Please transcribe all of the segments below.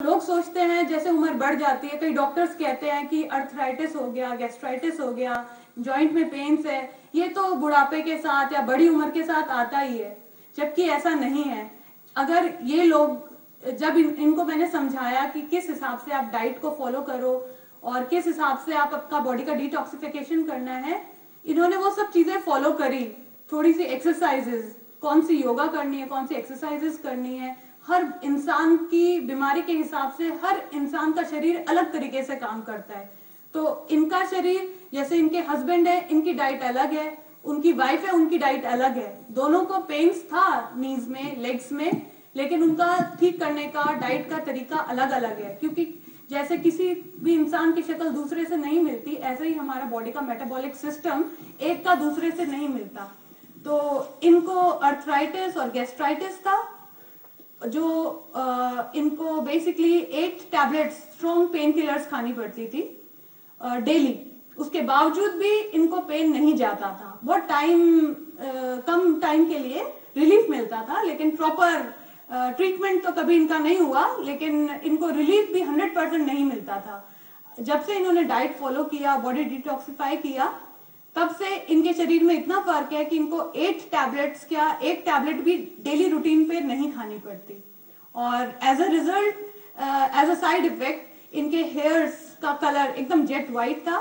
लोग सोचते हैं जैसे उम्र बढ़ जाती है, कई डॉक्टर्स कहते हैं कि अर्थराइटिस हो गया, गैस्ट्राइटिस हो गया, जॉइंट में पेन्स है, ये तो बुढ़ापे के साथ या बड़ी उम्र के साथ आता ही है, जबकि ऐसा नहीं है। अगर ये लोग जब इनको मैंने समझाया कि किस हिसाब से आप डाइट को फॉलो करो और किस हिसाब से आप आपका बॉडी का डिटॉक्सिफिकेशन करना है, इन्होंने वो सब चीजें फॉलो करी। थोड़ी सी एक्सरसाइजेस, कौन सी योगा करनी है, कौन सी एक्सरसाइजेस करनी है, हर इंसान की बीमारी के हिसाब से हर इंसान का शरीर अलग तरीके से काम करता है। तो इनका शरीर, जैसे इनके हस्बैंड है, इनकी डाइट अलग है, उनकी वाइफ है, उनकी डाइट अलग है। दोनों को पेन्स था नीज में, लेग्स में, लेकिन उनका ठीक करने का डाइट का तरीका अलग अलग है। क्योंकि जैसे किसी भी इंसान की शक्ल दूसरे से नहीं मिलती, ऐसे ही हमारा बॉडी का मेटाबॉलिक सिस्टम एक का दूसरे से नहीं मिलता। तो इनको अर्थराइटिस और गैस्ट्राइटिस था, जो इनको basically 8 tablets strong pain killers खानी पड़ती थी डेली। उसके बावजूद भी इनको पेन नहीं जाता था। बहुत कम टाइम के लिए रिलीफ मिलता था, लेकिन प्रॉपर ट्रीटमेंट तो कभी इनका नहीं हुआ, लेकिन इनको रिलीफ भी 100% नहीं मिलता था। जब से इन्होंने डाइट फॉलो किया, बॉडी डिटॉक्सिफाई किया, तब से इनके शरीर में इतना फर्क है कि इनको 8 टैबलेट्स क्या, एक टैबलेट भी डेली रूटीन पे नहीं खानी पड़ती। और as a result, as a side effect, इनके हेयर्स का कलर एकदम जेट व्हाइट था।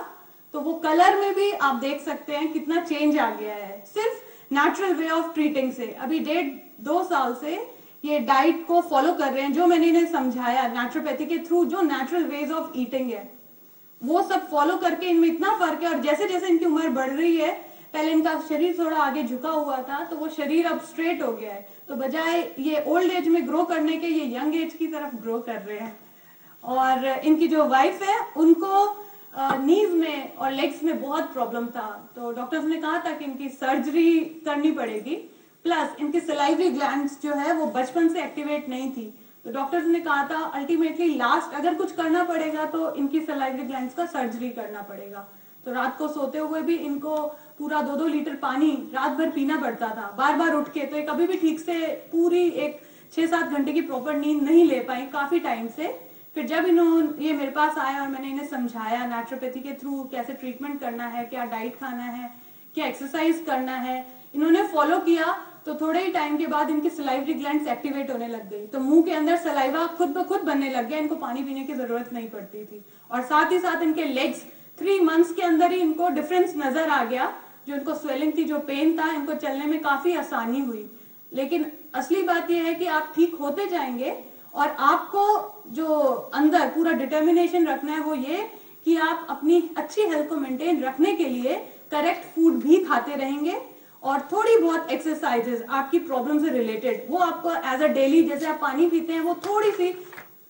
तो वो कलर में भी आप देख सकते हैं कितना चेंज आ गया है, सिर्फ नेचुरल वे ऑफ ट्रीटिंग से। अभी 1.5-2 साल से ये डाइट को फॉलो कर रहे हैं, जो मैंने इन्हें समझाया नेचुरोपैथी के थ्रू, जो नेचुरल वेज ऑफ ईटिंग है वो सब फॉलो करके इनमें इतना फर्क है। और जैसे जैसे इनकी उम्र बढ़ रही है, पहले इनका शरीर थोड़ा आगे झुका हुआ था, तो वो शरीर अब स्ट्रेट हो गया है। तो बजाय ये ओल्ड एज में ग्रो करने के, ये यंग एज की तरफ ग्रो कर रहे हैं। और इनकी जो वाइफ है, उनको नीज में और लेग्स में बहुत प्रॉब्लम था। तो डॉक्टर्स ने कहा था कि इनकी सर्जरी करनी पड़ेगी। प्लस इनकी सलाइवरी ग्लैंड्स जो है वो बचपन से एक्टिवेट नहीं थी। तो डॉक्टर्स ने कहा था अल्टीमेटली लास्ट अगर कुछ करना पड़ेगा तो इनकी सलाइवरी ग्लैंड्स का सर्जरी करना पड़ेगा। तो रात को सोते हुए भी इनको पूरा 2-2 लीटर पानी रात भर पीना पड़ता था, बार बार उठ के। तो ये कभी भी ठीक से पूरी एक 6-7 घंटे की प्रॉपर नींद नहीं ले पाई काफी टाइम से। फिर जब ये मेरे पास आए और मैंने इन्हें समझाया नेचुरोपैथी के थ्रू कैसे ट्रीटमेंट करना है, क्या डाइट खाना है, क्या एक्सरसाइज करना है, इन्होंने फॉलो किया, तो थोड़े ही टाइम के बाद इनकी सलाइवरी ग्लैंड्स एक्टिवेट होने लग गई। तो मुंह के अंदर सलाइवा खुद ब खुद बनने लग गया, इनको पानी पीने की जरूरत नहीं पड़ती थी। और साथ ही साथ इनके लेग्स 3 मंथ्स के अंदर ही इनको डिफरेंस नजर आ गया। जो इनको स्वेलिंग थी, जो पेन था, इनको चलने में काफी आसानी हुई। लेकिन असली बात यह है कि आप ठीक होते जाएंगे और आपको जो अंदर पूरा डिटर्मिनेशन रखना है वो ये कि आप अपनी अच्छी हेल्थ को मेंटेन रखने के लिए करेक्ट फूड भी खाते रहेंगे और थोड़ी बहुत एक्सरसाइजेस आपकी प्रॉब्लम से रिलेटेड, वो आपको एज अ डेली, जैसे आप पानी पीते हैं, वो थोड़ी सी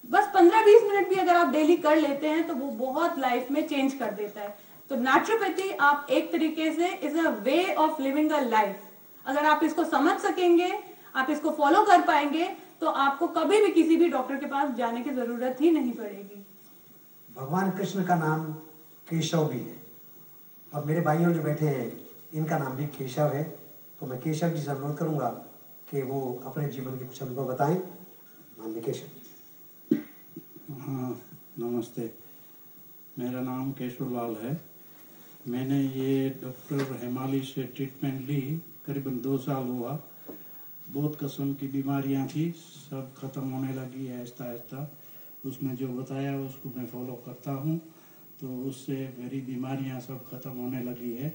बस 15-20 मिनट भी अगर आप डेली कर लेते हैं तो वो बहुत लाइफ में चेंज कर देता है। तो नेचुरोपैथी आप एक तरीके से is a way of living a life. अगर आप इसको समझ सकेंगे, आप इसको फॉलो कर पाएंगे, तो आपको कभी भी किसी भी डॉक्टर के पास जाने की जरूरत ही नहीं पड़ेगी। भगवान कृष्ण का नाम केशव भी है और मेरे भाइयों जो बैठे हैं इनका नाम भी केशव है। तो मैं केशव जी से अनुरोध करूंगा कि वो अपने जीवन के कुछ अनुभव बताएं। माननीय केशव। हाँ, नमस्ते। मेरा नाम केशवलाल है। मैंने ये डॉक्टर हेमाली से ट्रीटमेंट ली, करीबन 2 साल हुआ। बहुत किस्म की बीमारियां थी, सब खत्म होने लगी आहिस्ता आहिस्ता। उसने जो बताया उसको मैं फॉलो करता हूँ, तो उससे मेरी बीमारियां सब खत्म होने लगी है।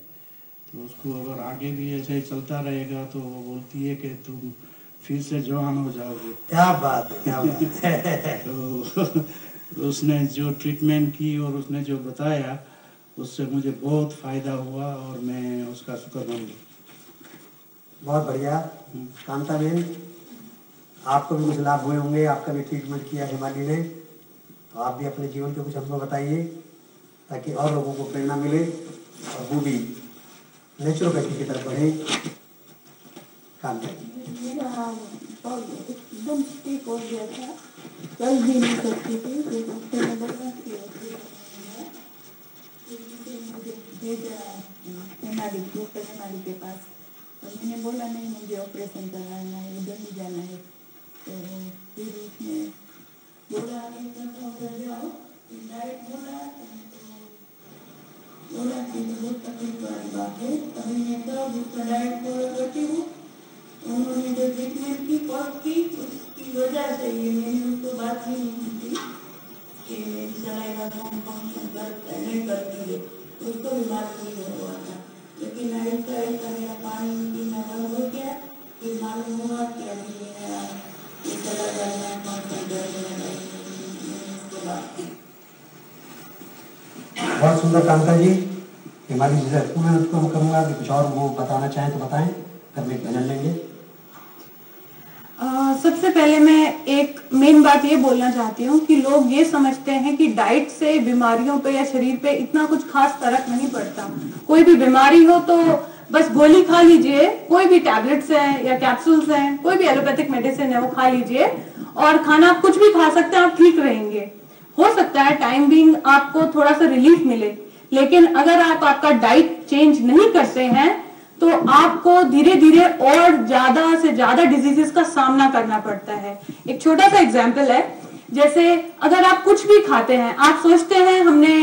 तो उसको अगर आगे भी ऐसे ही चलता रहेगा तो वो बोलती है कि तुम फिर से जवान हो जाओगे। क्या बात है, क्या बात है। तो उसने जो ट्रीटमेंट की और उसने जो बताया, उससे मुझे बहुत फायदा हुआ और मैं उसका शुक्रमंद हूँ। बहुत बढ़िया। कांता बहन, आपको भी कुछ लाभ हुए होंगे, आपका भी ट्रीटमेंट किया हिमालय ने, तो आप भी अपने जीवन के कुछ अनुभव बताइए ताकि और लोगों को प्रेरणा मिले और वो भी नेचुरोपैथी की तरफ बढ़े। कांता एकदम ठीक हो गया था, चल भी नहीं सकती थी। तो डॉक्टर ने बोला कि मुझे भेजा डॉक्टर हेमाली के पास। तो मैंने बोला नहीं, मुझे ऑपरेशन कराना है, उधर ही जाना है। तो फिर उसने बोला डाइट बोला कि बहुत तकलीफ वाली बात है। तभी मैं सब उसका डाइट फॉलो करती हूँ। उन्होंने जो ट्रीटमेंट की कॉस्ट की उसकी वजह से ये मैंने उसको बात ही नहीं की कि सलाइवा फंक्शन नहीं करती है, उसको भी बात नहीं हुआ था। लेकिन ऐसा ऐसा मेरा पानी पीना बंद हो गया, फिर मालूम हुआ कि अभी मेरा ये सलाइवा फंक्शन करने उसको बात की। बहुत सुंदर कांता जी, हिमालय जी से मैं उसको करूँगा कि कुछ और वो बताना चाहें तो बताएं, फिर मैं भजन लेंगे। सबसे पहले मैं एक मेन बात ये बोलना चाहती हूँ कि लोग ये समझते हैं कि डाइट से बीमारियों पे या शरीर पे इतना कुछ खास फर्क नहीं पड़ता। कोई भी बीमारी हो तो बस गोली खा लीजिए, कोई भी टैबलेट्स हैं या कैप्सूल्स हैं, कोई भी एलोपैथिक मेडिसिन है वो खा लीजिए और खाना आप कुछ भी खा सकते हैं, आप ठीक रहेंगे। हो सकता है टाइम बीइंग आपको थोड़ा सा रिलीफ मिले, लेकिन अगर आप आपका डाइट चेंज नहीं करते हैं तो आपको धीरे धीरे और ज्यादा से ज्यादा डिजीजेस का सामना करना पड़ता है। एक छोटा सा एग्जांपल है, जैसे अगर आप कुछ भी खाते हैं, आप सोचते हैं हमने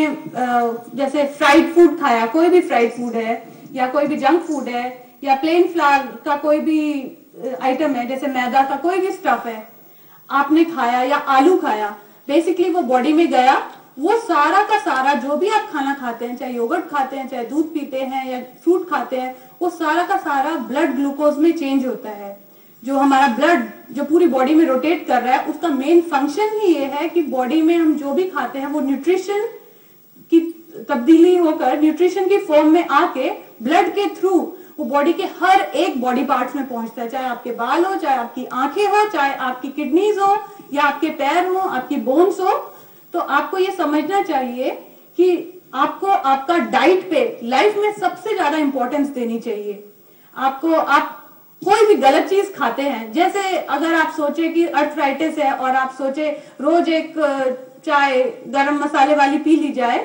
जैसे फ्राइड फूड खाया, कोई भी फ्राइड फूड है या कोई भी जंक फूड है या प्लेन फ्लावर का कोई भी आइटम है, जैसे मैदा का कोई भी स्टफ है आपने खाया या आलू खाया, बेसिकली वो बॉडी में गया, वो सारा का सारा जो भी आप खाना खाते हैं, चाहे योगर्ट खाते हैं, चाहे दूध पीते हैं या फ्रूट खाते हैं, वो सारा का सारा ब्लड ग्लूकोज में चेंज होता है। जो हमारा ब्लड जो पूरी बॉडी में रोटेट कर रहा है, उसका मेन फंक्शन ही ये है कि बॉडी में हम जो भी खाते हैं वो न्यूट्रिशन की तब्दीली होकर न्यूट्रिशन की फॉर्म में आके ब्लड के थ्रू वो बॉडी के हर एक बॉडी पार्ट्स में पहुंचता है, चाहे आपके बाल हो, चाहे आपकी आंखें हो, चाहे आपकी किडनीज हो या आपके पैर हो, आपकी बोन्स हो। तो आपको ये समझना चाहिए कि आपको आपका डाइट पे लाइफ में सबसे ज्यादा इंपॉर्टेंस देनी चाहिए। आप कोई भी गलत चीज खाते हैं, जैसे अगर आप सोचे कि अर्थराइटिस है और आप सोचे रोज एक चाय गरम मसाले वाली पी ली जाए,